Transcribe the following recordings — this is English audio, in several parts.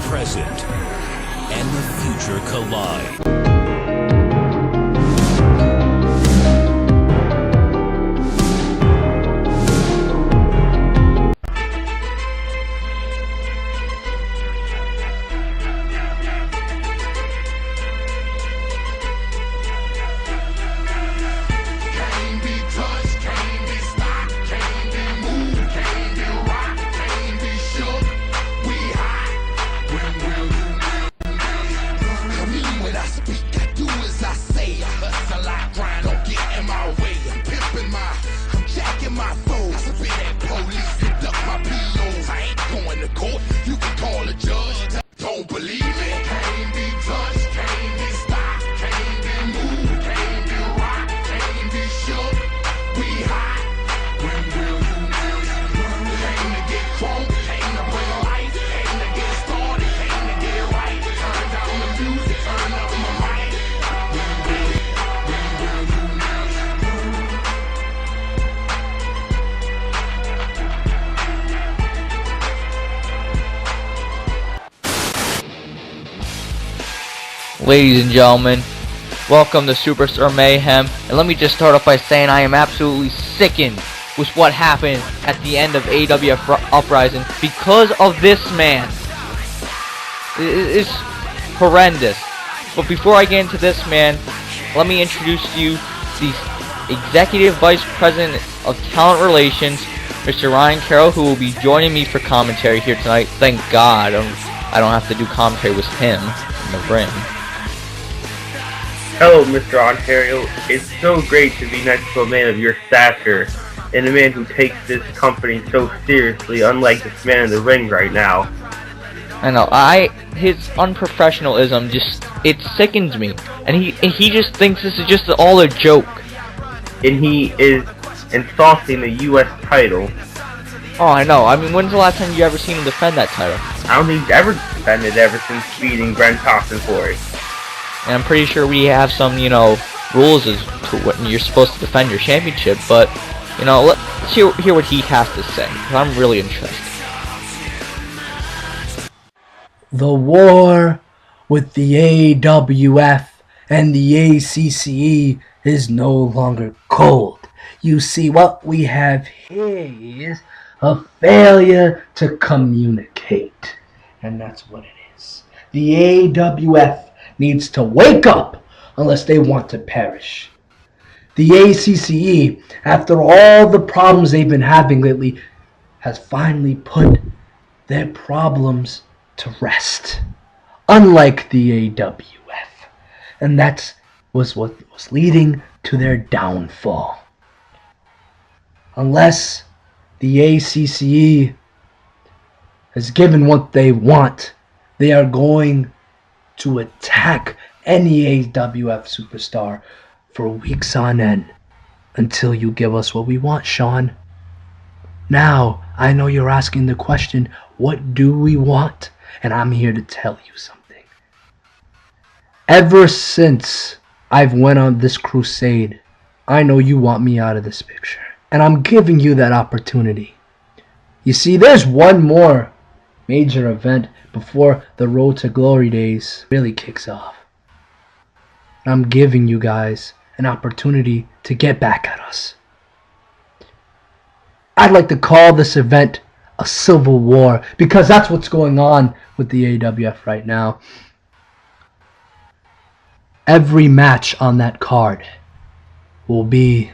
present, and the future collide. Ladies and gentlemen, welcome to Superstar Mayhem, and let me just start off by saying I am absolutely sickened with what happened at the end of AWF Uprising because of this man. It's horrendous. But before I get into this man, let me introduce to you the Executive Vice President of Talent Relations, Mr. Ryan Carroll, who will be joining me for commentary here tonight. Thank God I don't have to do commentary with him in the ring. Hello, Mr. Ontario. It's so great to be next to a man of your stature, and a man who takes this company so seriously, unlike this man in the ring right now. I know, his unprofessionalism it sickens me, and he just thinks this is just all a joke. And he is insulting the U.S. title. Oh, I know. I mean, when's the last time you ever seen him defend that title? I don't think he's ever defended ever since beating Brent Thompson for it. And I'm pretty sure we have some, rules as to when you're supposed to defend your championship, but, let's hear what he has to say, because I'm really interested. The war with the AWF and the ACCE is no longer cold. You see, what we have here is a failure to communicate. And that's what it is. The AWF needs to wake up unless they want to perish. The ACCE, after all the problems they've been having lately, has finally put their problems to rest. Unlike the AWF. And that was what was leading to their downfall. Unless the ACCE has given what they want, they are going to attack any AWF superstar for weeks on end until you give us what we want, Sean. Now, I know you're asking the question, what do we want? And I'm here to tell you something. Ever since I've went on this crusade, I know you want me out of this picture. And I'm giving you that opportunity. You see, there's one more major event before the Road to Glory days really kicks off. I'm giving you guys an opportunity to get back at us. I'd like to call this event a civil war because that's what's going on with the AWF right now. Every match on that card will be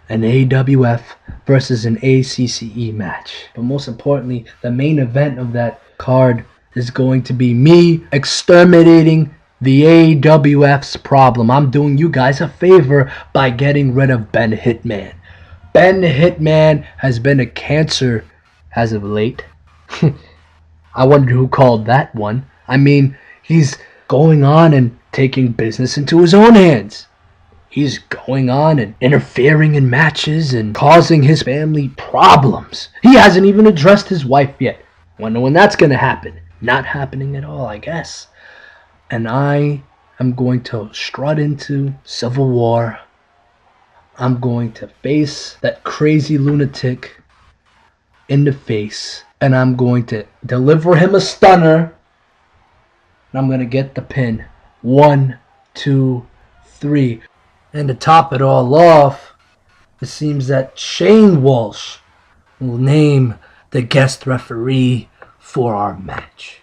an AWF versus an ACCE match. But most importantly, the main event of that card is going to be me exterminating the AWF's problem. I'm doing you guys a favor by getting rid of Ben Hitman. Ben Hitman has been a cancer as of late. I wonder who called that one. I mean, he's going on and taking business into his own hands. He's going on and interfering in matches and causing his family problems. He hasn't even addressed his wife yet. Wonder when that's going to happen. Not happening at all, I guess. And I am going to strut into civil war. I'm going to face that crazy lunatic in the face. And I'm going to deliver him a stunner and I'm going to get the pin. 1, 2, 3. And to top it all off, it seems that Shane Walsh will name the guest referee for our match.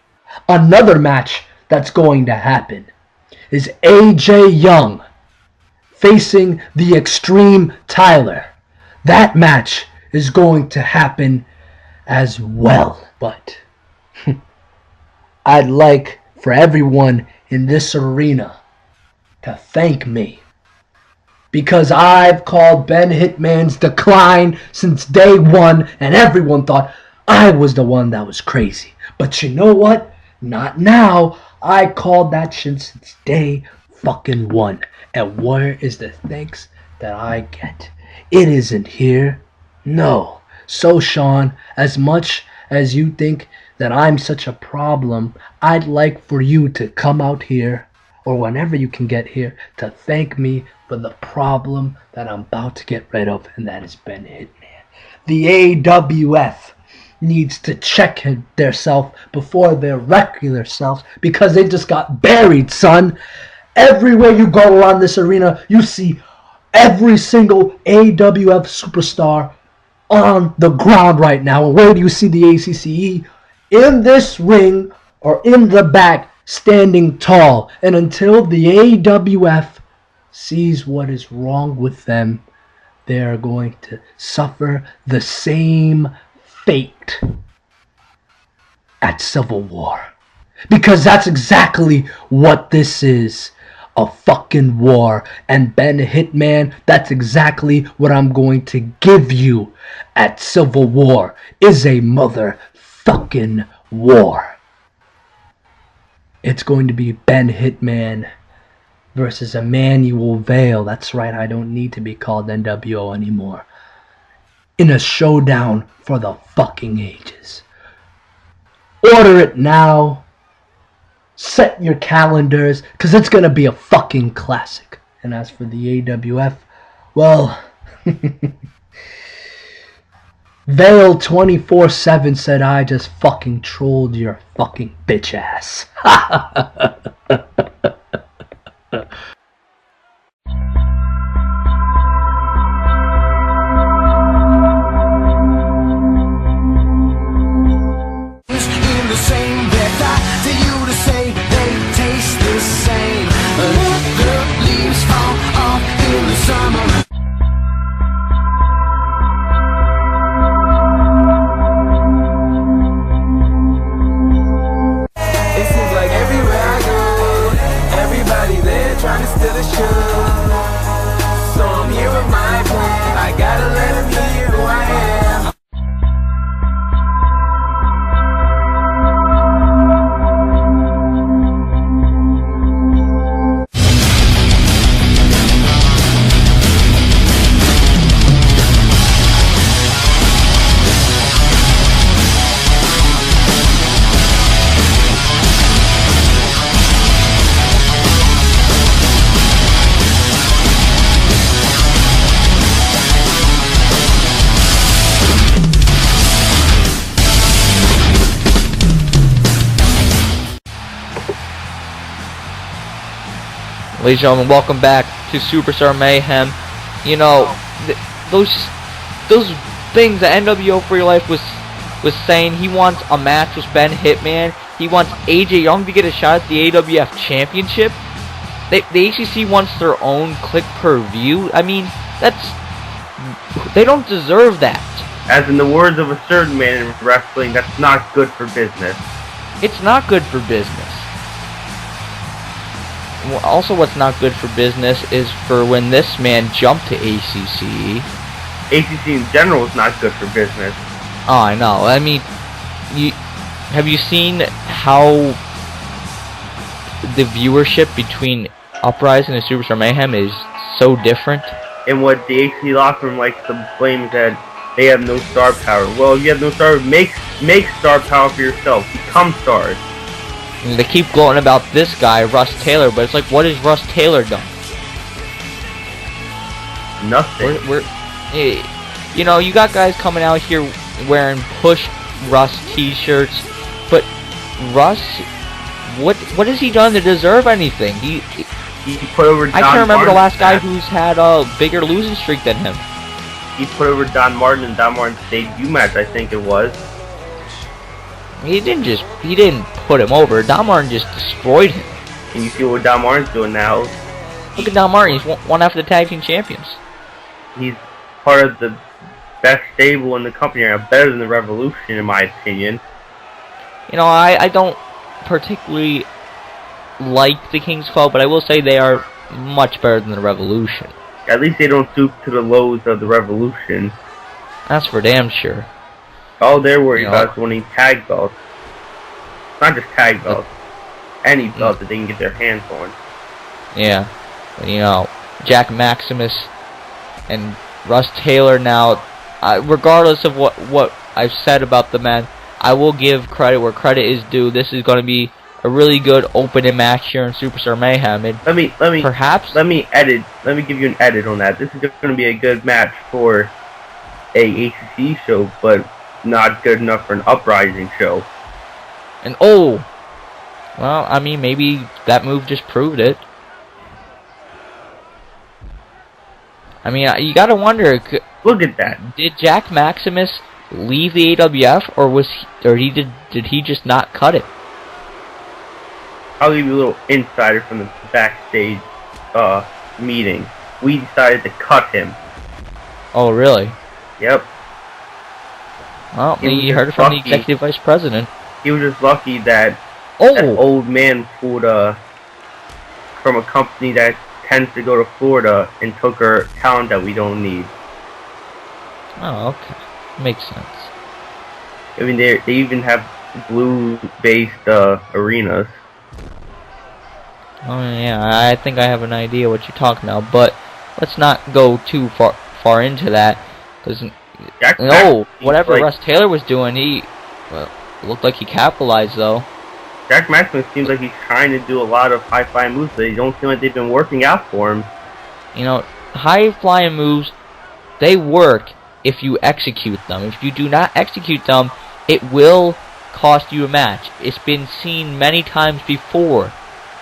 Another match that's going to happen is AJ Young facing the Extreme Tyler. That match is going to happen as well. But I'd like for everyone in this arena to thank me, because I've called Ben Hitman's decline since day one, and everyone thought I was the one that was crazy. But you know what? Not now. I called that shit since day fucking one. And where is the thanks that I get? It isn't here. No. So, Sean, as much as you think that I'm such a problem, I'd like for you to come out here, or whenever you can get here, to thank me for the problem that I'm about to get rid of, and that is Ben Hitman. The AWF needs to check their self before their regular selves, because they just got buried, son. Everywhere you go around this arena, you see every single AWF superstar on the ground right now. And where do you see the ACCE? In this ring or in the back, standing tall. And until the AWF sees what is wrong with them, they are going to suffer the same fate at Civil War. Because that's exactly what this is. A fucking war. And Ben Hitman, that's exactly what I'm going to give you at Civil War. Is a motherfucking war. It's going to be Ben Hitman versus Emmanuel Vale. That's right, I don't need to be called NWO anymore. In a showdown for the fucking ages. Order it now. Set your calendars, because it's going to be a fucking classic. And as for the AWF, well, Vale 24/7 said I just fucking trolled your fucking bitch ass. Ladies and gentlemen, welcome back to Superstar Mayhem. You know, those things that NWO For Your Life was saying. He wants a match with Ben Hitman. He wants AJ Young to get a shot at the AWF Championship. The ACC wants their own click per view. I mean, they don't deserve that. As in the words of a certain man in wrestling, that's not good for business. It's not good for business. Also, what's not good for business is for when this man jumped to ACCE. ACC in general is not good for business. Oh, I know. I mean, have you seen how the viewership between Uprising and Superstar Mayhem is so different? And what the ACC locker room likes to blame is that they have no star power. Well, you have no star power. Make star power for yourself. Become stars. And they keep gloating about this guy, Russ Taylor, but it's like, what has Russ Taylor done? Nothing. You know, you got guys coming out here wearing Push Russ t-shirts, but Russ What has he done to deserve anything? He put over Don I can't remember Martin the last guy who's had a bigger losing streak than him. He put over Don Martin in Don Martin's debut match, I think it was. He didn't put him over. Don Martin just destroyed him. And you see what Don Martin's doing now. Look at Don Martin. He's one half of the tag team champions. He's part of the best stable in the company right now, better than the Revolution, in my opinion. You know, I don't particularly like the King's Club, but I will say they are much better than the Revolution. At least they don't stoop to the lows of the Revolution. That's for damn sure. All they're worried about is winning tag belts. Not just tag belts. Any belt that they can get their hands on. Yeah. You know, Jack Maximus and Russ Taylor now, regardless of what I've said about the men, I will give credit where credit is due. This is going to be a really good opening match here in Superstar Mayhem. And let me give you an edit on that. This is going to be a good match for a ACCE show, but not good enough for an Uprising show. And well, I mean, maybe that move just proved it. I mean, you gotta wonder. Look at that. Did Jack Maximus leave the AWF, did he just not cut it? I'll give you a little insider from the backstage meeting. We decided to cut him. Oh, really? Yep. Well, you heard it from the executive vice president. He was just lucky that that old man pulled from a company that tends to go to Florida and took our talent that we don't need. Oh, okay. Makes sense. I mean, they even have blue-based arenas. Oh yeah, I think I have an idea what you're talking about, but let's not go too far into that, because whatever Russ Taylor was doing, it looked like he capitalized though. Jack Maximus seems like he's trying to do a lot of high-flying moves, but they don't seem like they've been working out for him. You know, high-flying moves, they work if you execute them. If you do not execute them, it will cost you a match. It's been seen many times before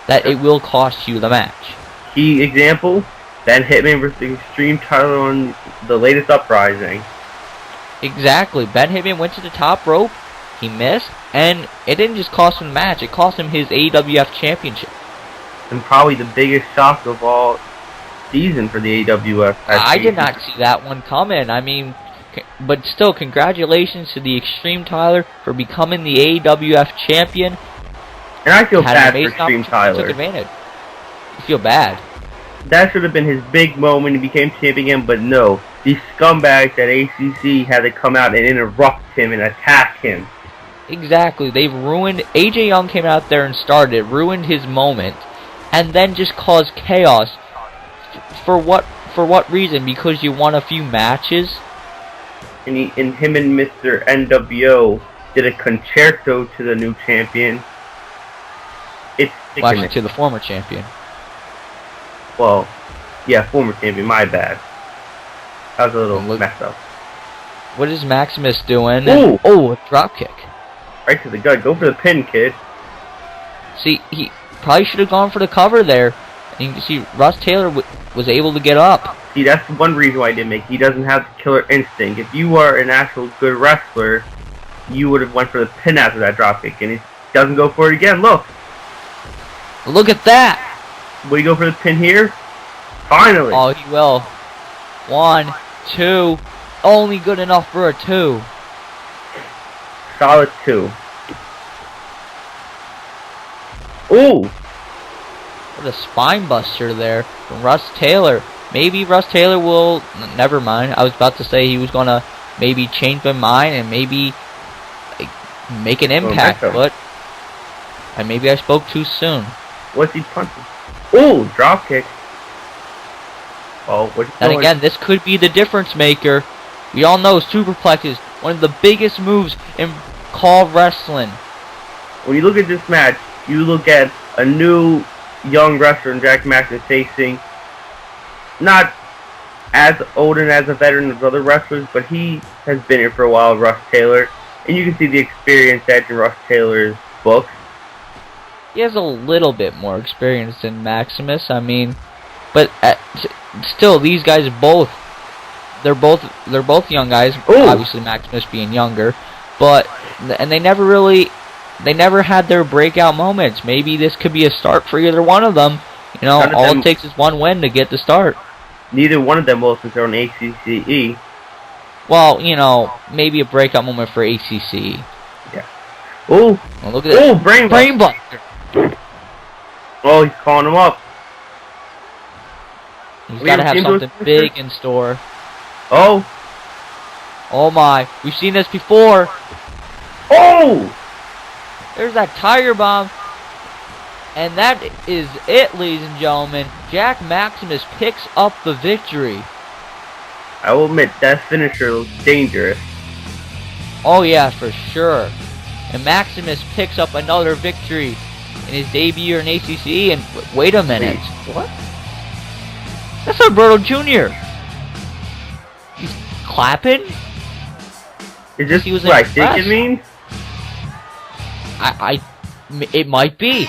that it will cost you the match. Key example, Ben Hitman versus the Extreme title on the latest Uprising. Exactly. Ben Hitman went to the top rope, he missed, and it didn't just cost him the match, it cost him his AWF championship. And probably the biggest shock of all season for the AWF. I did not see that one coming. I mean, but still, congratulations to the Extreme Tyler for becoming the AWF champion. And I feel bad for Extreme Tyler. Took advantage. You feel bad. That should have been his big moment. He became champion, but no. These scumbags at ACCE had to come out and interrupt him and attack him. Exactly. They've ruined... AJ Young came out there and started it, ruined his moment, and then just caused chaos. For what reason? Because you won a few matches? And him and Mr. NWO did a concerto to the new champion. It's well, actually, to the former champion. Well, yeah, former champion, my bad. That was a little messed up. What is Maximus doing? Ooh! Oh, a dropkick. Right to the gut. Go for the pin, kid. See, he probably should have gone for the cover there. And you can see Russ Taylor was able to get up. See, that's one reason why I didn't make it. He doesn't have the killer instinct. If you are an actual good wrestler, you would have went for the pin after that dropkick. And he doesn't go for it again. Look! Look at that! Will he go for the pin here? Finally! Oh, he will. 1, 2. Only good enough for a 2. Solid 2. Ooh! What a spine buster there from Russ Taylor. Maybe Russ Taylor will... Never mind. I was about to say he was going to maybe change my mind and maybe make an impact, but... And maybe I spoke too soon. What's he punching? Ooh, drop kick. Oh, what's he doing? And again, this could be the difference maker. We all know Superplex is one of the biggest moves in call wrestling. When you look at this match, you look at a new young wrestler in Jack Maximus facing not as old and as a veteran as other wrestlers, but he has been here for a while, Russ Taylor. And you can see the experience that's in Russ Taylor's books. he has a little bit more experience than Maximus. I mean, but still, these guys they're both young guys. Ooh. Obviously, Maximus being younger, but they never had their breakout moments. Maybe this could be a start for either one of them. You know, all it takes is one win to get the start. Neither one of them will since they're on ACCE. Well, you know, maybe a breakout moment for ACCE. Yeah. Oh. Well, look at that. Oh, Brainbuster. Oh, he's calling him up. He's got to have something big in store. Oh. Oh my. We've seen this before. Oh. There's that Tiger Bomb. And that is it, ladies and gentlemen. Jack Maximus picks up the victory. I will admit, that finisher looks dangerous. Oh yeah, for sure. And Maximus picks up another victory in his debut in ACCE. And wait a minute. What? That's Alberto Jr. He's clapping? Is this He was what I impressed. think it means? It might be.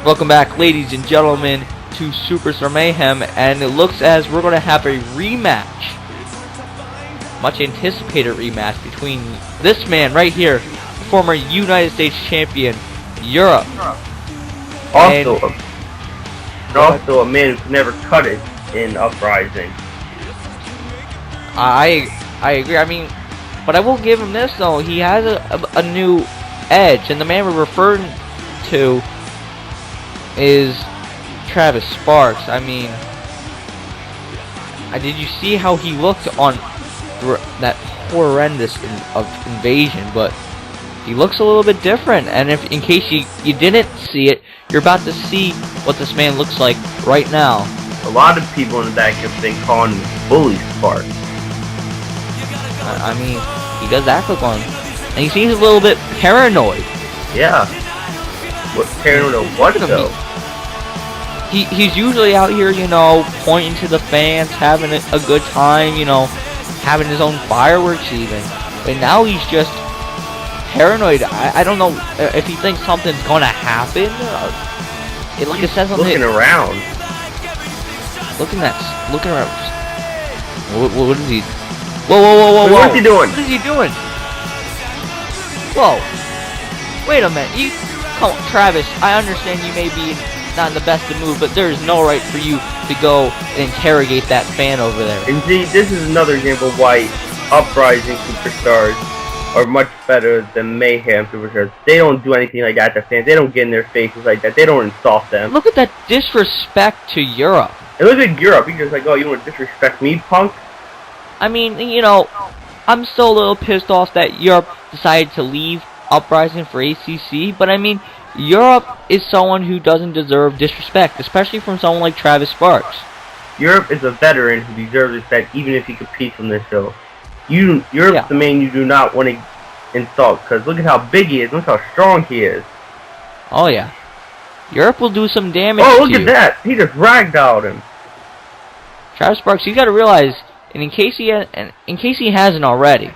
Welcome back, ladies and gentlemen, to Superstar Mayhem, and it looks as we're going to have a rematch, much anticipated rematch between this man right here, former United States champion, Europe. Also a man who never cut it in Uprising. I agree. I mean, but I will give him this though. He has a new edge, and the man we're referring to is Travis Sparks. I mean, did you see how he looked on that horrendous invasion? But he looks a little bit different. And if, in case you didn't see it, you're about to see what this man looks like right now. A lot of people in the back have been calling him Bully Sparks. I mean, he does act like one, and he seems a little bit paranoid. Yeah. What paranoid of what though? He's usually out here, you know, pointing to the fans, having a good time, you know, having his own fireworks even. But now he's just paranoid. I don't know if he thinks something's gonna happen. Like it says on looking around. Looking around. What is he? Whoa! What's he doing? What is he doing? Whoa! Wait a minute. Travis, I understand you may be not in the best of mood, but there is no right for you to go and interrogate that fan over there. And see, this is another example of why Uprising superstars are much better than Mayhem superstars. They don't do anything like that to fans. They don't get in their faces like that. They don't insult them. Look at that disrespect to Europe. And look at Europe. He's just like, oh, you want to disrespect me, punk? I mean, you know, I'm still a little pissed off that Europe decided to leave Uprising for ACCE, but I mean, Europe is someone who doesn't deserve disrespect, especially from someone like Travis Sparks. Europe is a veteran who deserves respect even if he competes on this show. Europe's the man you do not want to insult, because look at how big he is, look how strong he is. Oh yeah. Europe will do some damage to you. Oh, look at that! He just ragdolled him. Travis Sparks, you got to realize, and in case he hasn't already,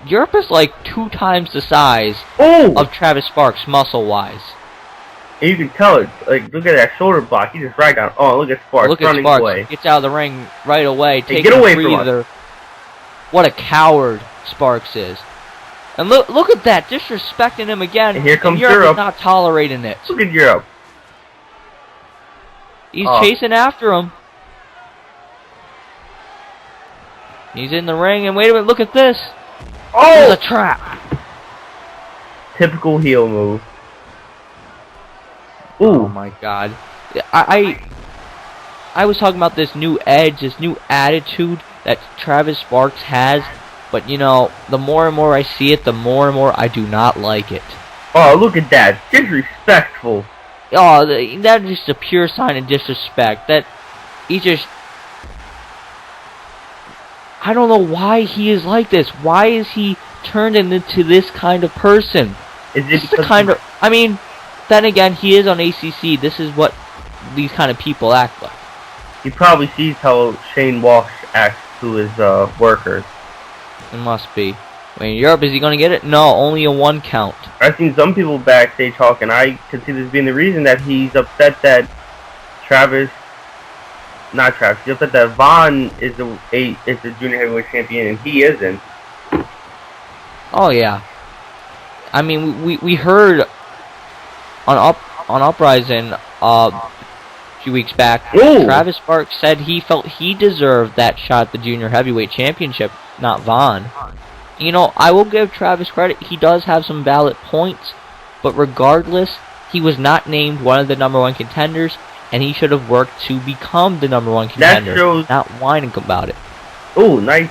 Europe is like 2 times the size of Travis Sparks muscle-wise. And you can tell it. Like, look at that shoulder block. He just right down. Oh, look at Sparks running away. Gets out of the ring right away. Hey, get away from us. What a coward Sparks is. And look at that, disrespecting him again. And here comes Europe. Is not tolerating it. Look at Europe. He's chasing after him. He's in the ring, and wait a minute, look at this. Oh! There's a trap. Typical heel move. Oh Ooh. my god. I was talking about this new edge, this new attitude that Travis Sparks has, but you know, the more and more I see it, the more and more I do not like it. Oh, look at that. Disrespectful. Oh, that is just a pure sign of disrespect. That he just... I don't know why he is like this. Why is he turned into this kind of person? Is This it is the because kind of... I mean, then again, he is on ACC. This is what these kind of people act like. he probably sees how Shane Walsh acts to his workers? It must be. I mean, Europe, is he going to get it? No, only a 1 count. I've seen some people backstage talk, and I could see this being the reason that he's upset that he's upset that Vaughn is the junior heavyweight champion and he isn't. Oh, yeah. I mean, we heard on Uprising a few weeks back, Ooh. Travis Sparks said he felt he deserved that shot at the junior heavyweight championship, not Vaughn. You know, I will give Travis credit. He does have some valid points, but regardless, he was not named one of the #1 contenders, and he should have worked to become the #1 contender, not whining about it. Ooh, nice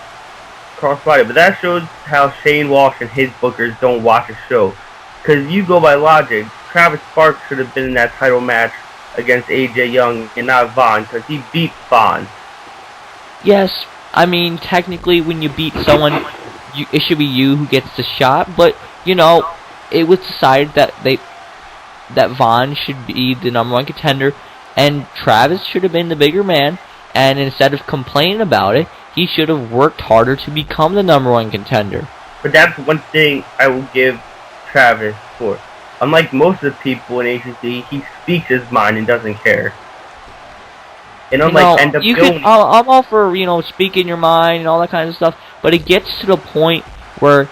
crossbody. But that shows how Shane Walsh and his bookers don't watch a show. Because you go by logic, Travis Sparks should have been in that title match against AJ Young and not Vaughn, because he beat Vaughn. Yes, I mean, technically, when you beat someone, it should be you who gets the shot, but, you know, it was decided that Vaughn should be the #1 contender, and Travis should have been the bigger man, and instead of complaining about it, he should have worked harder to become the #1 contender. But that's one thing I will give Travis for. Unlike most of the people in ACC, he speaks his mind and doesn't care. And unlike NWO, I'm all for, you know, speaking your mind and all that kind of stuff, but it gets to the point where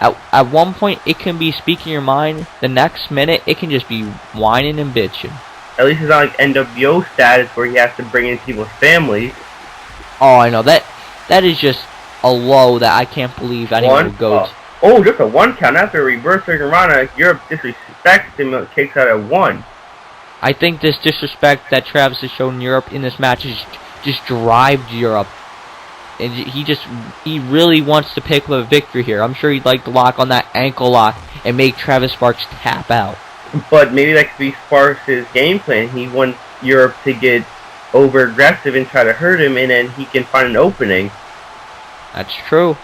at one point it can be speaking your mind, the next minute it can just be whining and bitching. at least it's not like NWO status where he has to bring in people's families. Oh, I know, that is just a low that I can't believe anyone would go to. Oh, just a 1 count after a reverse Hurricanrana. Europe disrespects him and kicks out at 1. I think this disrespect that Travis has shown Europe in this match is just drives Europe. And he really wants to pick up a victory here. I'm sure he'd like to lock on that ankle lock and make Travis Sparks tap out. But maybe that could be Sparks' game plan. He wants Europe to get over aggressive and try to hurt him, and then he can find an opening. That's true.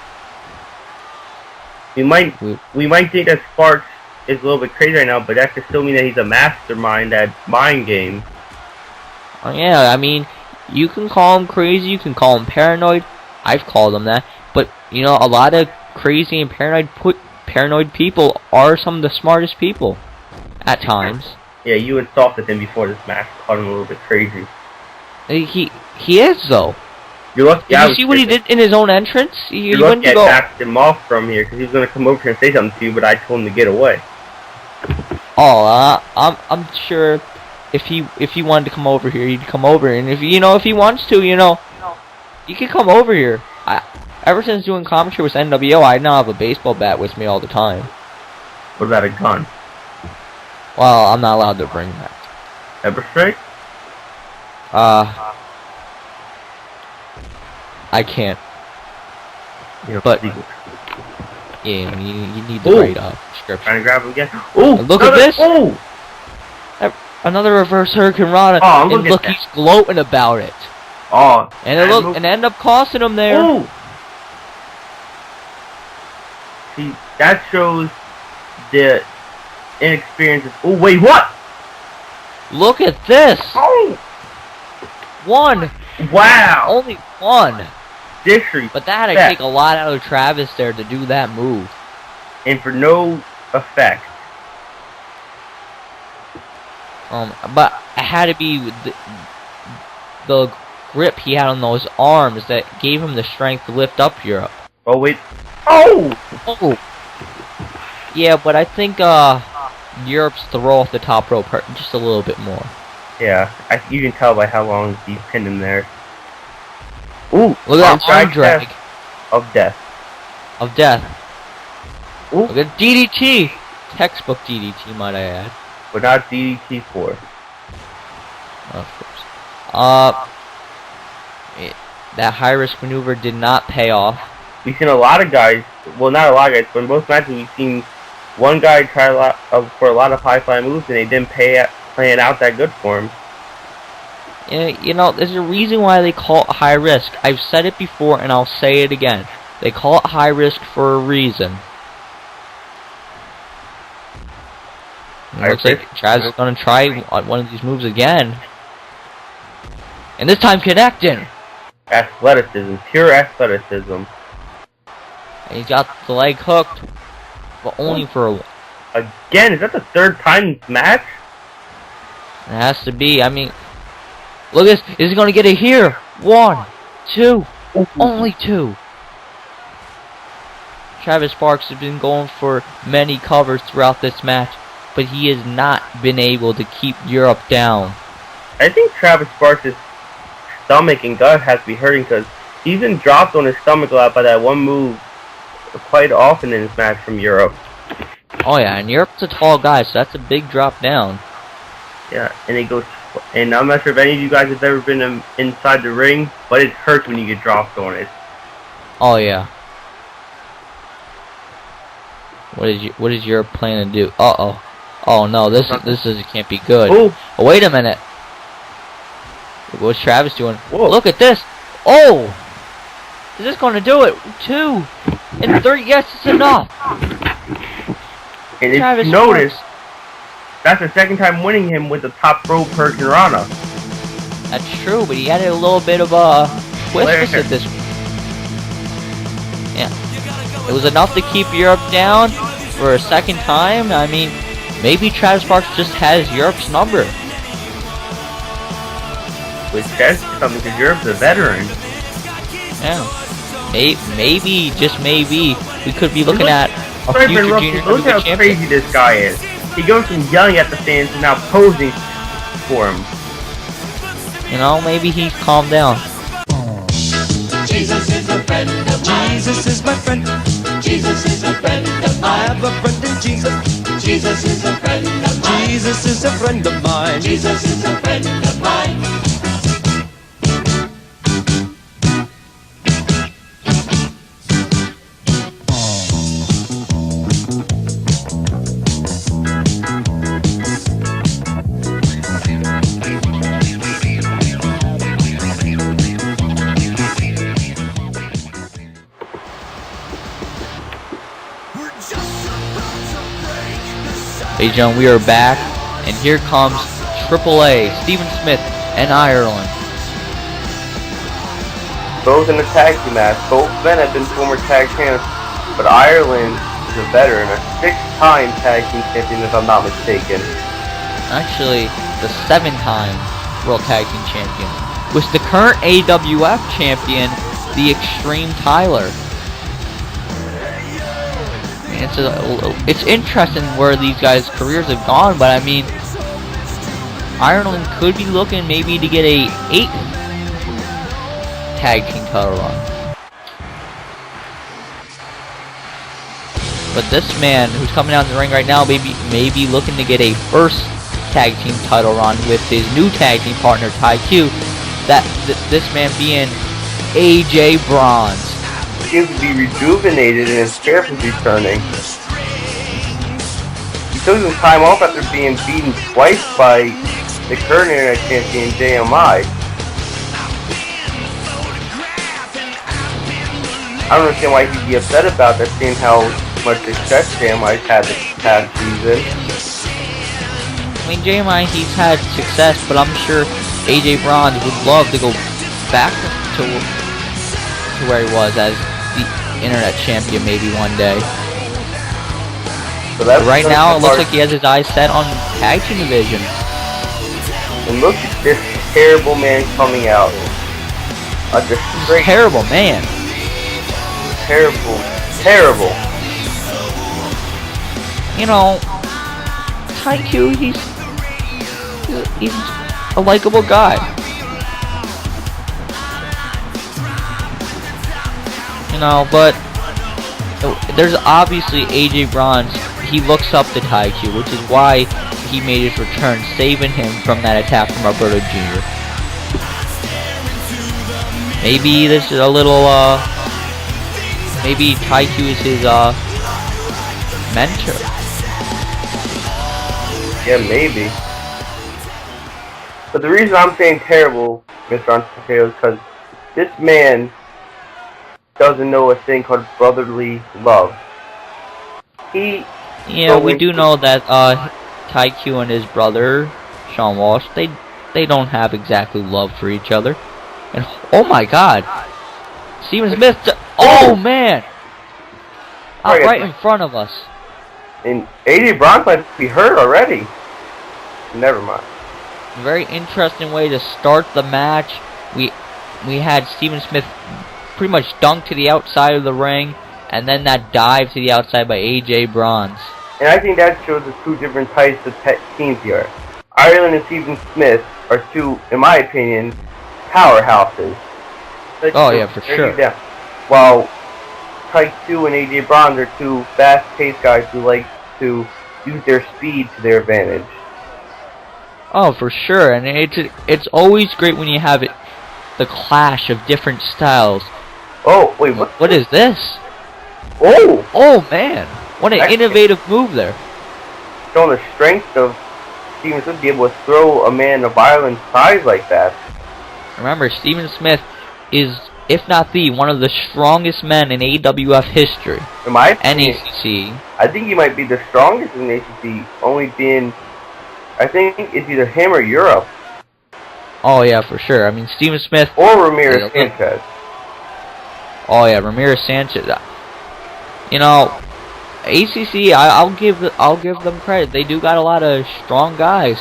We might think that Sparks is a little bit crazy right now, but that could still mean that he's a mastermind at mind games. Oh, yeah, I mean, you can call him crazy, you can call him paranoid. I've called him that. But, you know, a lot of crazy and paranoid people are some of the smartest people at times. Yeah, you insulted him before this match, called him a little bit crazy. He is, though. You're lucky. Did you see what he did in his own entrance? You're lucky I backed him off from here, because he was going to come over here and say something to you, but I told him to get away. Oh, I'm sure if he wanted to come over here, he'd come over, and if he wants to, he can come over here. Ever since doing commentary with NWO, I now have a baseball bat with me all the time. What about a gun? Well, I'm not allowed to bring that. Ever strike? I can't. But yeah, you need the right description. Trying to grab him again. Oh, look at this! Oh, another reverse Hurricanrana. Oh, and look, he's gloating about it. Oh, and it ended up costing him there. Oh. See, that shows the inexperience. Oh, wait, what? Look at this! Oh! 1! Wow! Only 1! Disrespect. But that had to take a lot out of Travis there to do that move. And for no effect. But it had to be the grip he had on those arms that gave him the strength to lift up Europe. Oh, wait. Oh! Oh! Yeah, but I think Europe's throw off the top rope hurt just a little bit more. Yeah, you can tell by how long he pinned him there. Ooh! Look at that arm drag. Of death. Of death. Ooh. Look at DDT! Textbook DDT, might I add. But not DDT4. Of course. That high-risk maneuver did not pay off. We've seen a lot of guys, well, not a lot of guys, but in most matches we've seen one guy try for a lot of high-flying moves, and they didn't plan it out that good for him. Yeah, you know, there's a reason why they call it high risk. I've said it before, and I'll say it again. They call it high risk for a reason. It looks like Travis is going to try one of these moves again. And this time connecting. Athleticism, pure athleticism. And he's got the leg hooked, but only for a... Again, is that the third time in this match? It has to be. I mean, look at this. Is he going to get it here? 1, 2, only 2. Travis Sparks has been going for many covers throughout this match, but he has not been able to keep Europe down. I think Travis Sparks' stomach and gut has to be hurting because he's been dropped on his stomach a lot by that one move quite often in this match from Europe. Oh yeah, and Europe's a tall guy, so that's a big drop down. Yeah, and it goes, and I'm not sure if any of you guys have ever been inside the ring, but it hurts when you get dropped on it. Oh yeah. What is Europe planning to do? Uh-oh. Oh no, this can't be good. Ooh. Oh, wait a minute. What's Travis doing? Whoa. Look at this. Oh! Is this going to do it? 2 and 3. Yes, it's enough. And if Travis you notice, Sparks. that's the second time winning him with the top rope Hurricane Rana. That's true, but he added a little bit of a twist at this. Yeah. It was enough to keep Europe down for a second time. I mean, maybe Travis Sparks just has Europe's number. Which says something because Europe's a veteran. Yeah. Maybe, just maybe, we could be looking at a future junior Look how champion. crazy this guy is. He goes from yelling at the fans to now posing for him. You know, maybe he's calmed down. Jesus is a friend of mine. Jesus is my friend. Jesus is a friend of mine. I have a friend in Jesus. Jesus is a friend of mine. Jesus is a friend of mine. Jesus is a friend of mine. Hey John, we are back, and here comes AAA, Stephen Smith, and Ireland. Both in a tag team match. Both men have been former tag champs, but Ireland is a veteran, a 6-time tag team champion if I'm not mistaken. Actually, the 7-time World Tag Team Champion, with the current AWF champion, the Extreme Tyler. It's interesting where these guys' careers have gone, but I mean, Ireland could be looking maybe to get a 8th tag team title run. But this man who's coming out in the ring right now may be looking to get a 1st tag team title run with his new tag team partner Ty Q. This man being AJ Bronze. Seems to be rejuvenated and his spirit is returning. He took some time off after being beaten twice by the current internet champion JMI. I don't understand why he'd be upset about that, seeing how much success JMI's had this past season. I mean, JMI, he's had success, but I'm sure AJ Bronze would love to go back to where he was as the internet champion maybe one day. So but right now, it looks like he has his eyes set on the tag team division. And look at this terrible man coming out. A disgrace. Terrible man. Terrible. Terrible. You know, Ty Q, he's a likable guy. You know, but there's obviously AJ Bronze. he looks up to Taiju, which is why he made his return, saving him from that attack from Alberto Jr. Maybe this is a little, maybe Taiju is his, mentor. Yeah, maybe. But the reason I'm saying terrible, Mr. Ontario, is because this man doesn't know a thing called brotherly love. Yeah, we do know that Taiju and his brother Sean Walsh, they don't have exactly love for each other. And oh my God, Steven Smith! Oh man, right in front of us. And AJ Bronze might be hurt already. Never mind. Very interesting way to start the match. We had Steven Smith pretty much dunk to the outside of the ring, and then that dive to the outside by AJ Bronze. And I think that shows the two different types of teams here. Ireland and Steven Smith are two, in my opinion, powerhouses. Oh yeah, for sure. While Taiju and AJ Bronze are two fast-paced guys who like to use their speed to their advantage. Oh, for sure, and it's always great when you have the clash of different styles. Oh, wait, what is this? Oh man, what an innovative move there. Showing the strength of Steven Smith to be able to throw a man of Ireland's size like that. Remember, Steven Smith is, if not one of the strongest men in AWF history. In my opinion, and ACCE. I think he might be the strongest in ACCE, only being, I think it's either him or Europe. Oh yeah, for sure. I mean, Steven Smith or Ramirez Sanchez. Oh yeah, Ramirez Sanchez. You know, ACCE, I'll give them credit. They do got a lot of strong guys.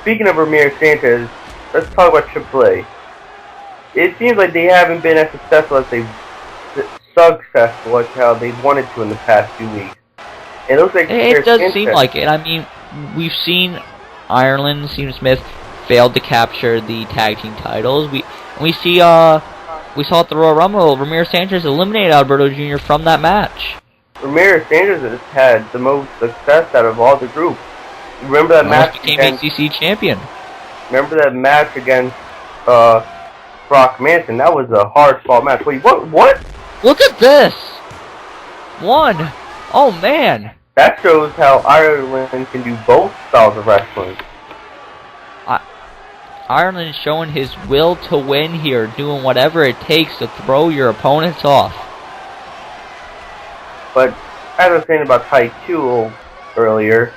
Speaking of Ramirez Sanchez, let's talk about AAA. It seems like they haven't been as successful as how they wanted to in the past few weeks. And it looks like it does seem like it. I mean, we've seen Ireland, Steven Smith failed to capture the tag team titles. We saw at the Royal Rumble, Ramirez Sanchez eliminated Alberto Jr. from that match. Ramirez Sanchez has had the most success out of all the group. Remember that match? Became ACC champion. Remember that match against Brock Manson? That was a hard-fought match. Wait, what? Look at this! One! Oh man! That shows how Ireland can do both styles of wrestling. Ireland showing his will to win here, doing whatever it takes to throw your opponents off. But as I was saying about Taiju earlier,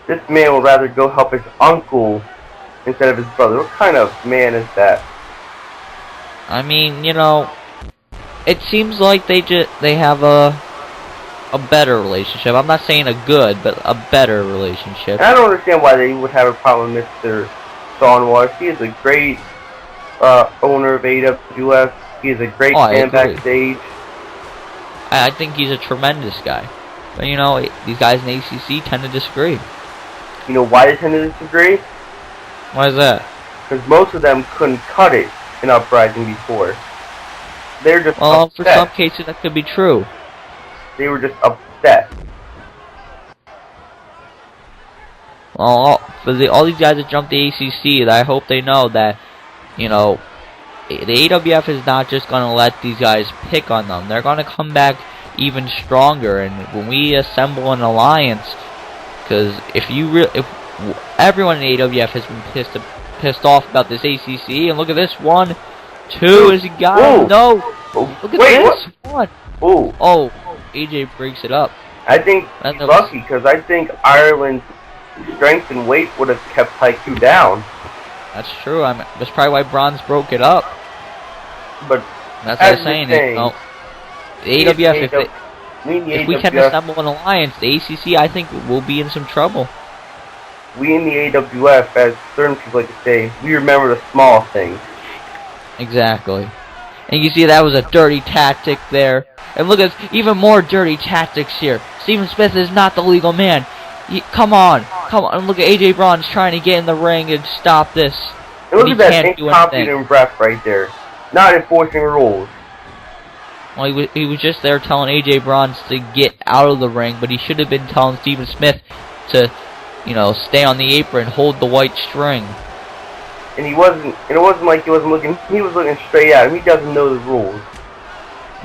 this man would rather go help his uncle instead of his brother. What kind of man is that? I mean, you know, it seems like they have a better relationship. I'm not saying a good, but a better relationship. I don't understand why they would have a problem with Mr. Sean Walsh. He is a great owner of AWF. He is a great fan backstage. I think he's a tremendous guy. But you know, these guys in ACC tend to disagree. You know why they tend to disagree? Why is that? Because most of them couldn't cut it in Uprising before. They're just upset. For some cases that could be true. They were just upset. Well, for all these guys that jumped the ACC, I hope they know that, you know, the AWF is not just going to let these guys pick on them. They're going to come back even stronger. And when we assemble an alliance, because if everyone in AWF has been pissed off about this ACC, and look at this, 1, 2, is he got him? No. Look at this. What? Oh, AJ breaks it up. I think he's lucky, because I think Ireland's strength and weight would have kept Taiju down. That's true. That's probably why Bronze broke it up. But that's what I'm saying. You know, the AWF, if we can assemble an alliance, the ACC, I think, will be in some trouble. We in the AWF, as certain people like to say, we remember the small things. Exactly. And you see that was a dirty tactic there. And look at even more dirty tactics here. Steven Smith is not the legal man. Come on. Look at AJ Bronze trying to get in the ring and stop this. And look at that incompetent ref right there. Not enforcing rules. Well, he was just there telling AJ Bronze to get out of the ring, but he should have been telling Steven Smith to, you know, stay on the apron, hold the white string. And it wasn't like he was looking straight at him. He doesn't know the rules.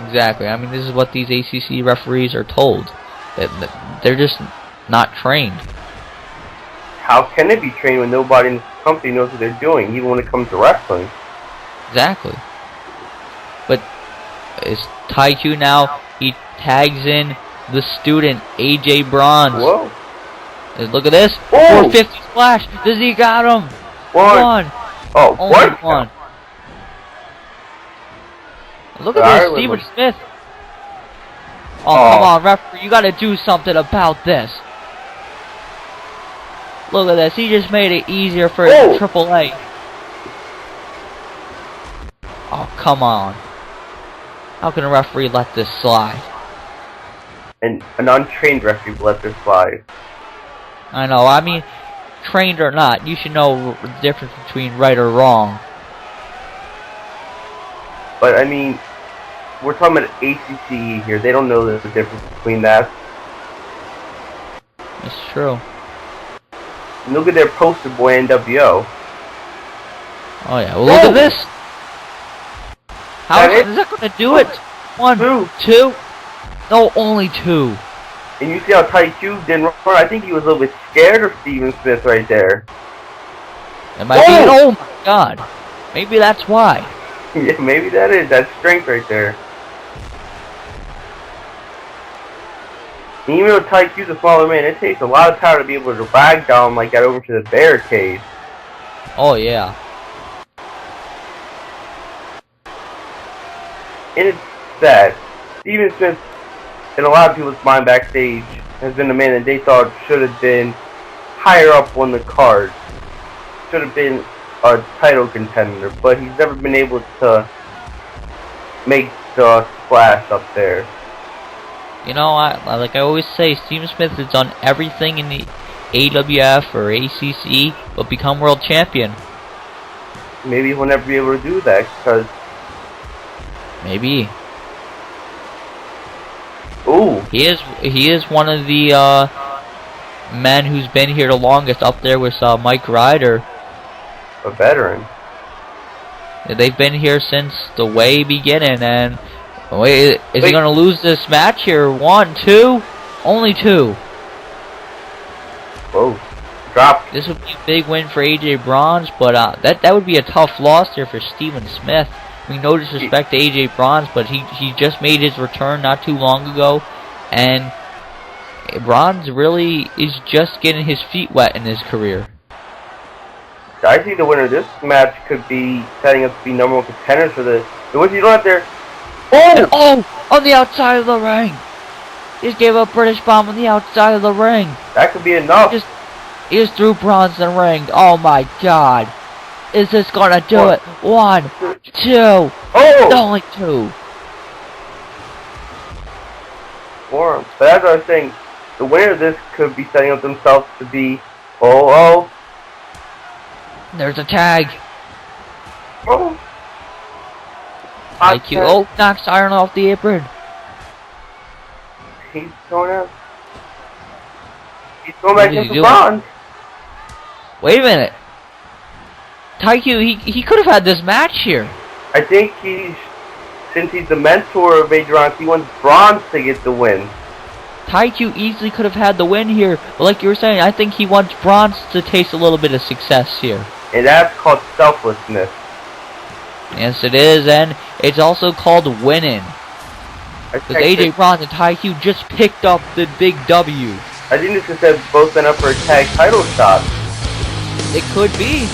Exactly. I mean, this is what these ACC referees are told. That they're just not trained. How can they be trained when nobody in the company knows what they're doing, even when it comes to wrestling? Exactly. But it's Ty-Q now. He tags in the student, AJ Bronze. Whoa. Look at this. Whoa. 450 splash. Does he got him? One. Oh, only what? one. Look at this, Steven Smith. Oh, come on, referee. You got to do something about this. Look at this. He just made it easier for AAA. Oh, come on. How can a referee let this slide? And an untrained referee will let this slide. I know. I mean, trained or not, you should know the difference between right or wrong. But, I mean, we're talking about ACCE here. They don't know the difference between that. It's true. And look at their poster boy, NWO. Oh, yeah. Well, look at this. How is that going to do it? One, two. No, only two. And you see how Ty-Q didn't run? I think he was a little bit scared of Steven Smith right there. It might be. Oh, my God. Maybe that's why. Yeah, maybe that is. That's strength right there. And even though Ty-Q's a smaller man, it takes a lot of power to be able to ragdoll him like that over to the barricade. Oh, yeah. And it's sad. Steven Smith, in a lot of people's mind backstage, has been a man that they thought should have been higher up on the card. Should have been a title contender, but he's never been able to make the splash up there. You know, like I always say, Steven Smith has done everything in the AWF or ACCE but become world champion. Maybe he'll never be able to do that because... Maybe. Ooh. He is one of the men who's been here the longest, up there with Mike Ryder. A veteran. They've been here since the way beginning, and wait, is he gonna lose this match here? 1, 2, only 2. Whoa. Drop. This would be a big win for AJ Bronze, but that would be a tough loss here for Steven Smith. I mean, no disrespect to AJ Bronze, but he just made his return not too long ago, and Bronze really is just getting his feet wet in his career. I think the winner of this match could be setting up to be number one contenders for the what you don't have there. Oh, on the outside of the ring. Just gave a British bomb on the outside of the ring. That could be enough. He just threw Bronze in the ring. Oh my God. Is this gonna do it? 1, 2. Oh! Only 2. But as I was saying, the winner of this could be setting up themselves to be There's a tag. Oh. IQ. Oh, knocks Iron off the apron. He's going out. He's going back into Bronze. Bronze. Wait a minute. Ty-Q, he could have had this match here. I think since he's the mentor of AJ Bronze, he wants Bronze to get the win. Ty-Q easily could have had the win here, but like you were saying, I think he wants Bronze to taste a little bit of success here. And that's called selflessness. Yes, it is, and it's also called winning. Because AJ Bronze and Ty-Q just picked up the big W. I think this is have both been up for a tag title shot. It could be.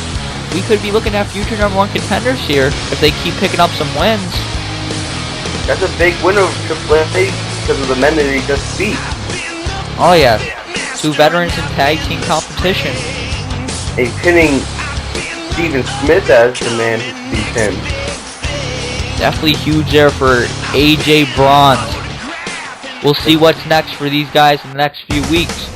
We could be looking at future number one contenders here if they keep picking up some wins. That's a big win over Triple H because of the men that he just beat. Oh yeah, 2 veterans in tag team competition. And pinning Steven Smith as the man who beat him. Definitely huge there for AJ Bronze. We'll see what's next for these guys in the next few weeks.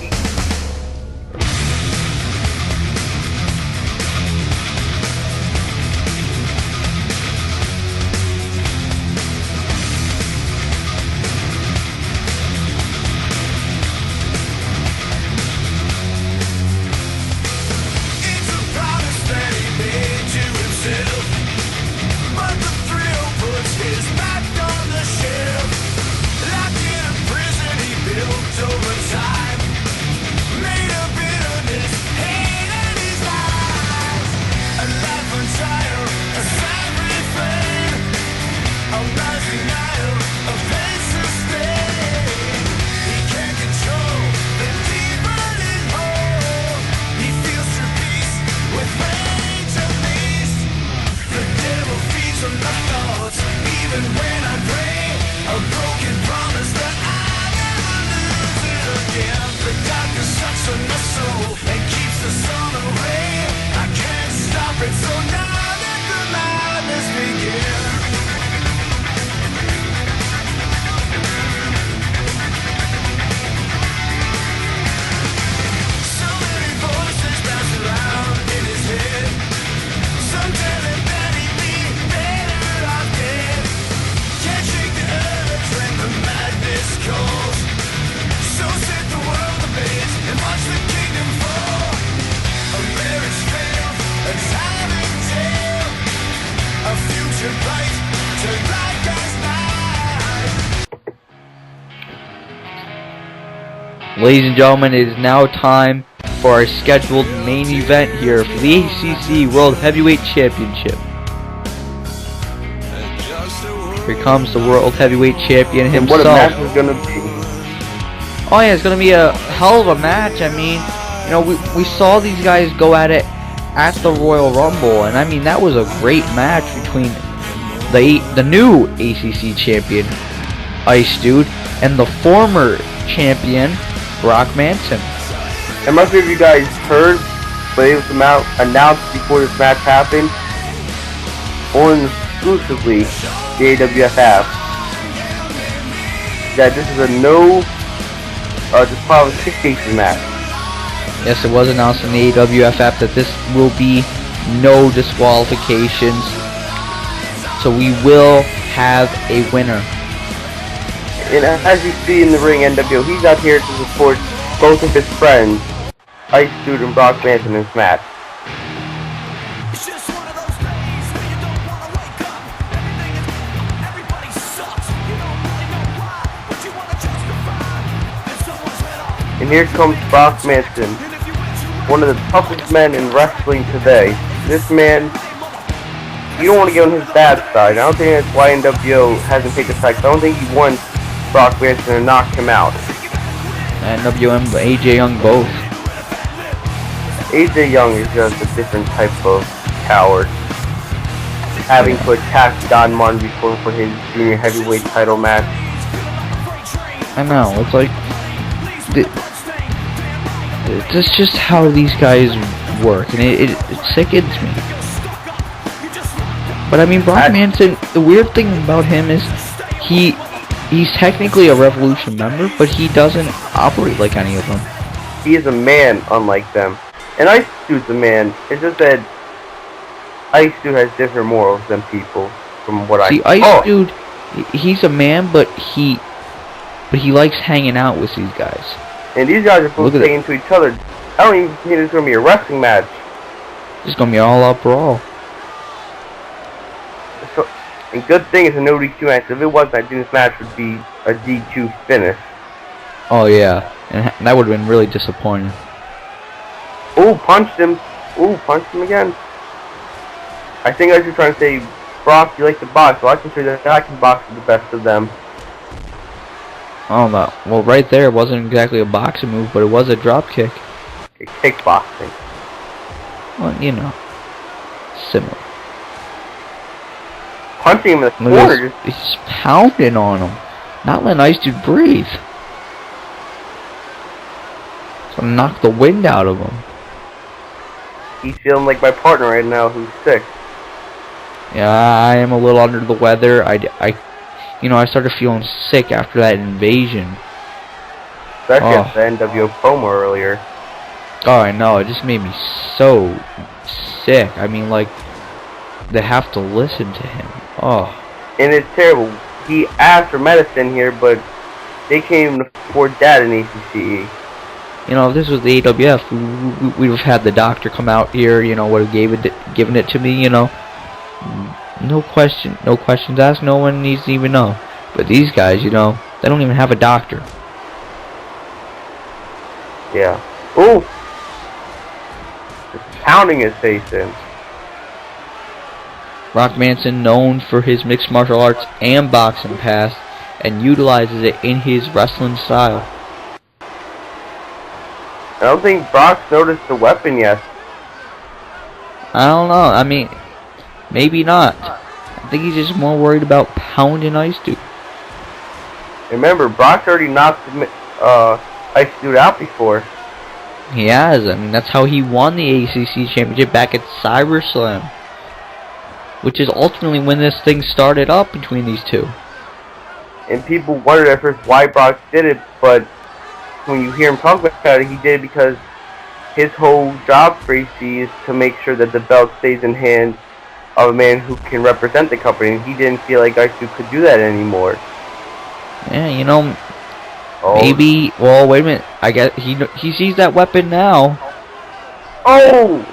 Ladies and gentlemen, it is now time for our scheduled main event here for the ACCE World Heavyweight Championship. Here comes the World Heavyweight Champion And himself. what a match is gonna be. Oh yeah, it's gonna be a hell of a match. I mean, you know, we saw these guys go at it at the Royal Rumble, and I mean that was a great match between the new ACC champion, Ice Dude, and the former champion, Brock Manson. I'm not sure if you guys heard, but it was announced before this match happened on exclusively the AWF app that this is a no disqualification match. Yes, it was announced in the AWF app that this will be no disqualifications, so we will have a winner. And as you see in the ring, NWO, he's out here to support both of his friends, Ice Dude and Brock Manson, in this match. It's just one of those days where you don't want to wake up. Everybody sucks. You don't really know why, but you want to justify that someone's head off. And here comes Brock Manson, one of the toughest men in wrestling today. This man, you don't want to get on his bad side. I don't think that's why NWO hasn't taken a side. I don't think he wants Brock Manson to knock him out. NWO and AJ Young both. AJ Young is just a different type of coward. Having to attack Don Martin before for his junior heavyweight title match. I know, it's like that's just how these guys work, and it sickens me. But I mean, Brock Manson, the weird thing about him is he's technically a Revolution member, but he doesn't operate like any of them. He is a man unlike them. And Ice Dude's a man. It's just that Ice Dude has different morals than people, from what I see. Ice Dude, he's a man, but he likes hanging out with these guys. And these guys are supposed to stay into each other. I don't even think it's going to be a wrestling match. It's going to be all out brawl. So, and good thing it's a no DQ match. If it wasn't, I think this match would be a DQ finish. Oh yeah, and that would have been really disappointing. Oh, punched him. Oh, punched him again. I think I was trying to say, Brock, you like to box. Well, I can show you that I can box with the best of them. Oh no. Well, right there, it wasn't exactly a boxing move, but it was a drop kick. Kickboxing. Well, you know, similar. Punching him in the corner. He's pounding on him, not letting Ice Dude breathe. So knock the wind out of him. He's feeling like my partner right now, who's sick. Yeah, I am a little under the weather. You know, I started feeling sick after that invasion. Especially after the NWO promo earlier. Oh, I know. It just made me so sick. I mean, like, they have to listen to him. Oh. And it's terrible. He asked for medicine here, but they can't even afford that in ACCE. You know, if this was the AWF, we would have had the doctor come out here, you know, would have given it to me, you know. No questions asked, no one needs to even know. But these guys, you know, they don't even have a doctor. Yeah. Ooh! Just pounding his face in. Brock Manson, known for his mixed martial arts and boxing past, and utilizes it in his wrestling style. I don't think Brock's noticed the weapon yet. I don't know. I mean, maybe not. I think he's just more worried about pounding Ice Dude. Remember, Brock's already knocked Ice Dude out before. He has. I mean, that's how he won the ACC championship back at CyberSlam, which is ultimately when this thing started up between these two. And people wondered at first why Brock did it, but when you hear him talk about it, he did it because his whole job for AC is to make sure that the belt stays in hands of a man who can represent the company, and he didn't feel like Ice Dude could do that anymore. Yeah, you know, maybe. Well, wait a minute. I guess he sees that weapon now. Oh!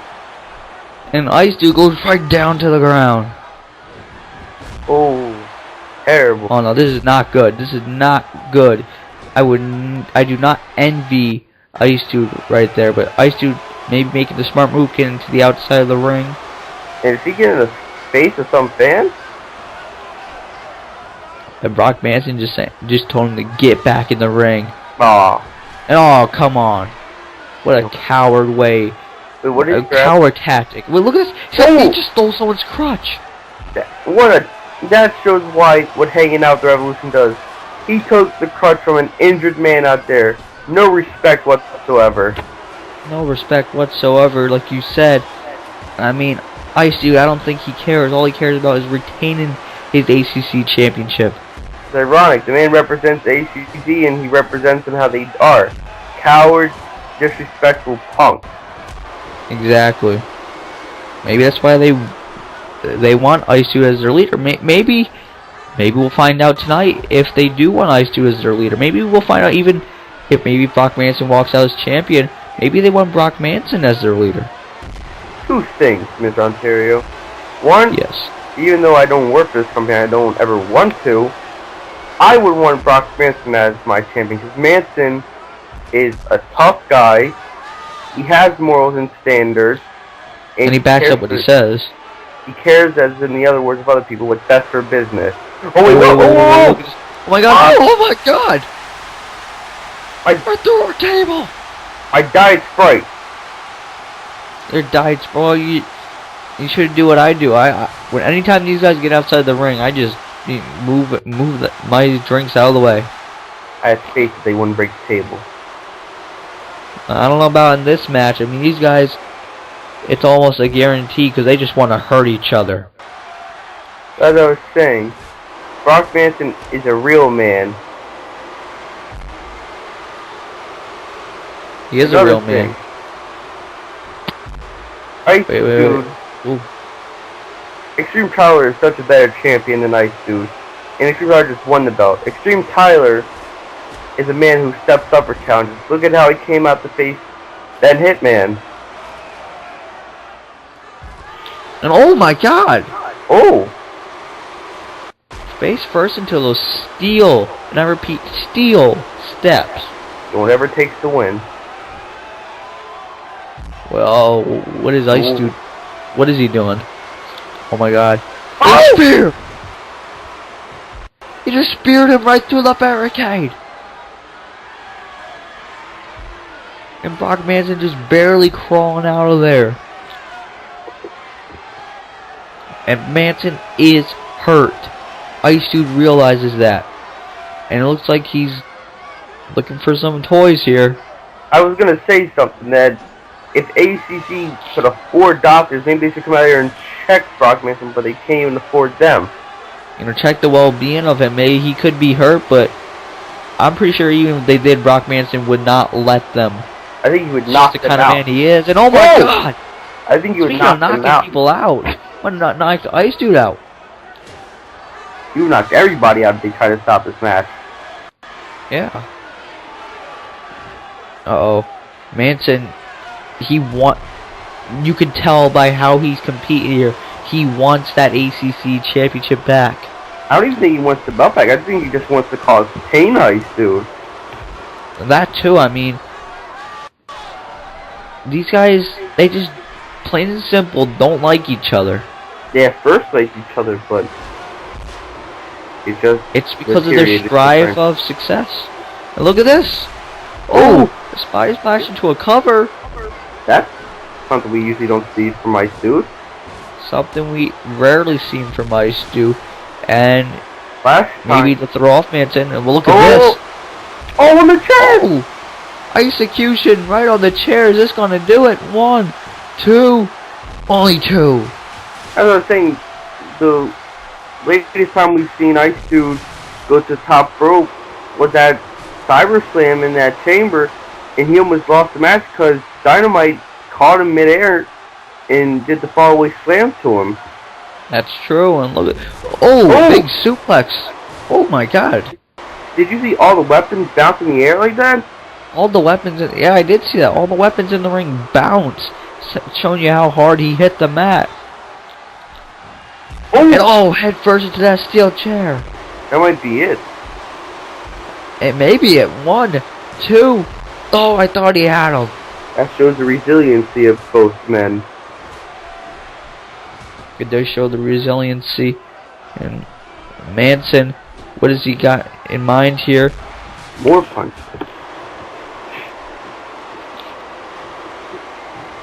And Ice Dude goes right down to the ground. Oh, terrible. Oh no, this is not good. This is not good. I do not envy Ice Dude right there, but Ice Dude maybe making the smart move, getting to the outside of the ring. And is he getting the face of some fan? And Brock Manson just told him to get back in the ring. Aw. And oh, come on. What a coward way. Wait, what is a coward tactic. Wait, look at this. He just stole someone's crutch. That shows what hanging out the Revolution does. He took the crutch from an injured man out there. No respect whatsoever. No respect whatsoever, like you said. I mean, Ice Dude, I don't think he cares. All he cares about is retaining his ACC championship. It's ironic. The man represents ACC and he represents them how they are. Cowards, disrespectful punks. Exactly. Maybe that's why they want Ice Dude as their leader. Maybe we'll find out tonight if they do want Ice Dude as their leader. Maybe we'll find out even if maybe Brock Manson walks out as champion. Maybe they want Brock Manson as their leader. Two things, Mr. Ontario. One, yes. Even though I don't work for this company, I don't ever want to, I would want Brock Manson as my champion, because Manson is a tough guy. He has morals and standards. And he backs up what he says. He cares, as in the other words of other people, what's best for business. Oh, wait, oh my god! Oh my god! Right through our table! I died Sprite. They're died Sprite. You should do what I do. When anytime these guys get outside the ring, I just move my drinks out of the way. I had faith that they wouldn't break the table. I don't know about in this match. I mean, these guys, it's almost a guarantee because they just want to hurt each other. As I was saying, Brock Manson is a real man. He is a real man. Ice Dude. Ooh. Extreme Tyler is such a better champion than Ice Dude. And Extreme Tyler just won the belt. Extreme Tyler is a man who steps up for challenges. Look at how he came out to face that Hitman. And oh my god! Oh! Face first into those steel, and I repeat, steel steps. Whatever it takes to win. Well, what is Ice Dude? What is he doing? Oh my god. Oh! Spear! He just speared him right through the barricade! And Brock Manson just barely crawling out of there. And Manson is hurt. Ice Dude realizes that. And it looks like he's looking for some toys here. I was gonna say something that if ACC could afford doctors, maybe they should come out here and check Brock Manson, but they can't even afford them. You know, check the well-being of him. Maybe he could be hurt, but I'm pretty sure even if they did, Brock Manson would not let them. I think he would knock them out. That's the kind of man he is. And oh my god! I think he would knock them out. Knocking people out. Why not knock the Ice Dude out? You knocked everybody out if they try to stop this match. Yeah. Uh-oh. Manson, you can tell by how he's competing here, he wants that ACC championship back. I don't even think he wants the belt back. I think he just wants to cause pain, Ice Dude. That too, I mean, these guys, they just, plain and simple, don't like each other. They at first like each other, but it's because of their strive of success. And look at this! Oh! The Spider Splash into a cover! That's something we usually don't see from Ice Dude. Something we rarely see from Ice Dude. And Flash maybe to throw off Manson. And we'll look at this! Oh, on the chair! Oh! Execution right on the chair. Is this gonna do it? 1, 2, only 2. As I was saying, the latest time we've seen Ice Dude go to the top rope was that Cyber Slam in that chamber, and he almost lost the match because Dynamite caught him midair and did the fallaway slam to him. That's true, and look at... Oh, big suplex. Oh my god. Did you see all the weapons bounce in the air like that? All the weapons... Yeah, I did see that. All the weapons in the ring bounce, showing you how hard he hit the mat. Oh! And head first into that steel chair. That might be it. And maybe at 1, 2. Oh, I thought he had him. That shows the resiliency of both men. It does show the resiliency. And Manson, what has he got in mind here? More punches.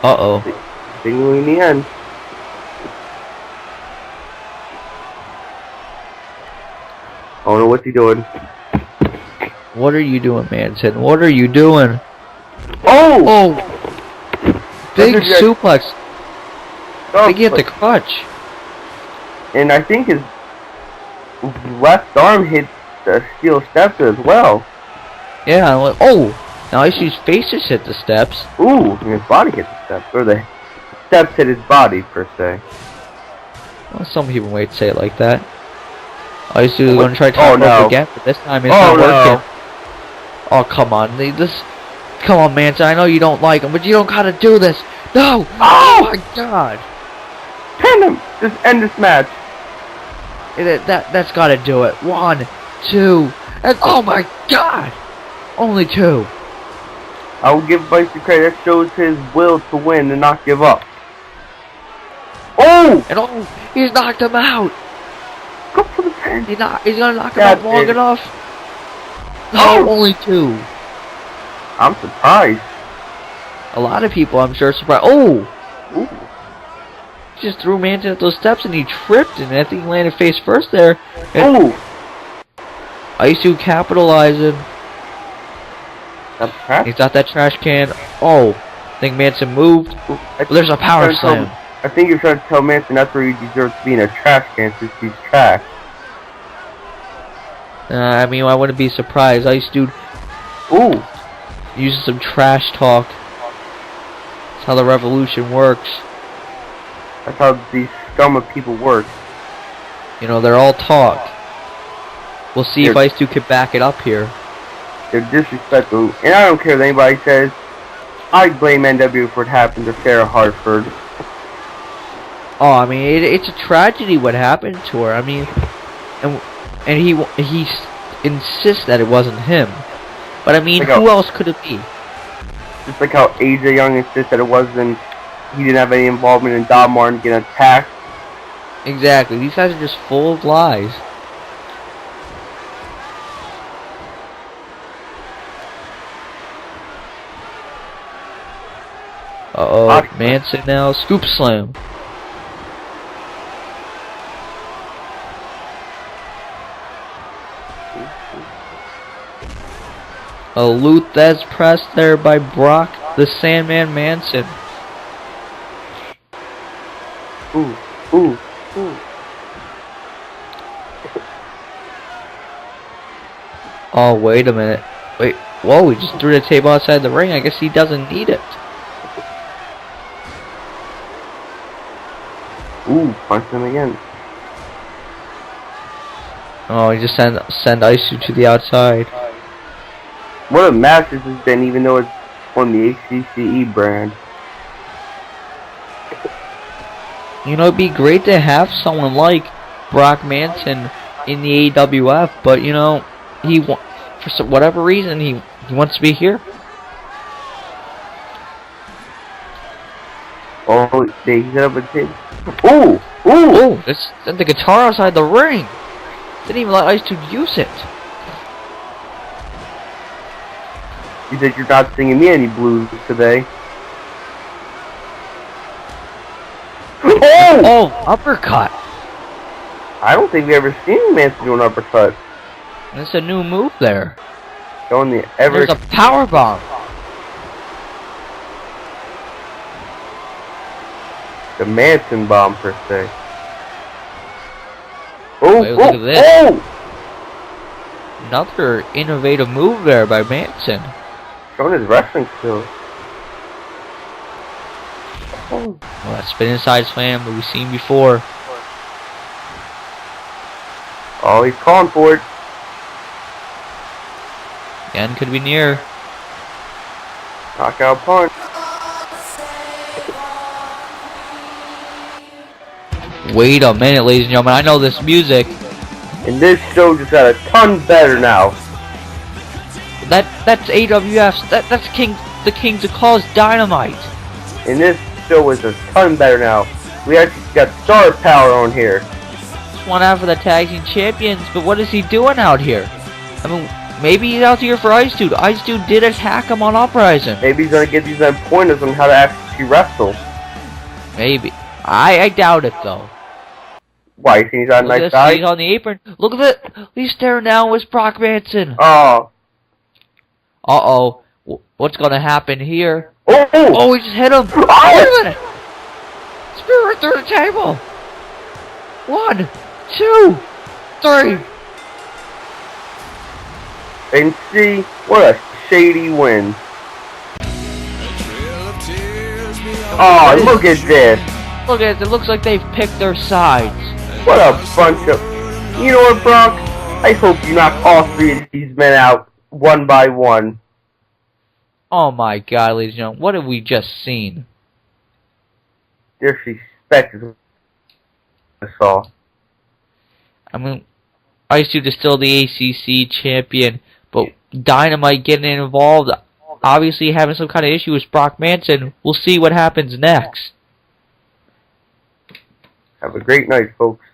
Uh-oh. Signaling in the end. Oh no, what's he doing? What are you doing, Manson? What are you doing? Oh! Oh! Big suplex. Oh, Big hit the crutch. and I think his left arm hit the steel steps as well. Yeah, oh! Now ICU's faces hit the steps. Ooh, and his body hit the steps. Or the steps hit his body, per se. Well, some people might say it like that. ICU is going to try to top no. rope again, but this time it's not working. Oh, come on. Come on, Manson. I know you don't like him, but you don't gotta do this. No! Oh my god! Pin him! Just end this match. That's gotta do it. 1, 2, and oh my god! Only 2. I will give Vice the credit. That shows his will to win and not give up. Oh! And oh, he's knocked him out. Go for the pin. He's gonna knock him out long enough. No, only 2. I'm surprised. A lot of people, I'm sure, are surprised. Oh! Ooh. He just threw Manson at those steps and he tripped, and I think he landed face first there. Ooh! ICU capitalizing. He's got that trash can. Oh, I think Manson moved. There's a power slam. I think you're trying to tell Manson that's where he deserves to be, in a trash can, since he's trash. I mean, I wouldn't be surprised. Ice Dude uses some trash talk. That's how the revolution works. That's how these scum of people work. You know, they're all talk. We'll see if Ice Dude can back it up here. They're disrespectful. And I don't care if anybody says, I blame NW for what happened to Sarah Hartford. Oh, I mean, it's a tragedy what happened to her. I mean, and he insists that it wasn't him. But I mean, like who else could it be? Just like how AJ Young insists that it wasn't, he didn't have any involvement in Don Martin getting attacked. Exactly. These guys are just full of lies. Uh-oh, Manson now, scoop slam. A Luthez press there by Brock the Sandman Manson. Ooh, ooh, ooh. Oh, wait a minute. Wait, whoa, he just threw the table outside the ring. I guess he doesn't need it. Ooh, punch him again. Oh, he just send Isu to the outside. What a match this has been, even though it's on the ACCE brand. You know, it'd be great to have someone like Brock Manson in the AWF, but you know, for whatever reason, he wants to be here. Oh, they set up a table. Ooh, ooh. Oh, that's the guitar outside the ring. Didn't even let Ice Dude use it. You said you're not singing me any blues today. Oh! Oh, uppercut. I don't think we ever seen Manson do an uppercut. That's a new move there. Showing the There's a power bomb. The Manson bomb, per se. Oh, Wait, look at this. Oh! Another innovative move there by Manson. Showing his wrestling skills. Well, that spinning side slam that we've seen before. Oh, he's calling for it. The end could be near. Knockout punch. Wait a minute, ladies and gentlemen. I know this music. And this show just got a ton better now. That's AWF's. That's the Kings of Cause Dynamite. And this show is a ton better now. We actually got star power on here. Just one out for the tag team champions, but what is he doing out here? I mean, maybe he's out here for Ice Dude. Ice Dude did attack him on Uprising. Maybe he's gonna give these pointers on how to actually wrestle. Maybe. I doubt it though. Why, you think he's on a nice side? He's on the apron. Look at it. He's staring down with Brock Manson. Oh. Uh-oh. What's gonna happen here? Oh! Oh, he just hit him. Oh! Wait a minute. Spirit through the table. 1, 2, 3. And see, what a shady win. Oh, look at this. Look at it. It looks like they've picked their sides. What a bunch of... You know what, Brock? I hope you knock all 3 of these men out one by one. Oh my God, ladies and gentlemen. What have we just seen? Disrespect is what I saw. I mean, Ice Dude is still the ACC champion, but Dynamite getting involved, obviously having some kind of issue with Brock Manson. We'll see what happens next. Have a great night, folks.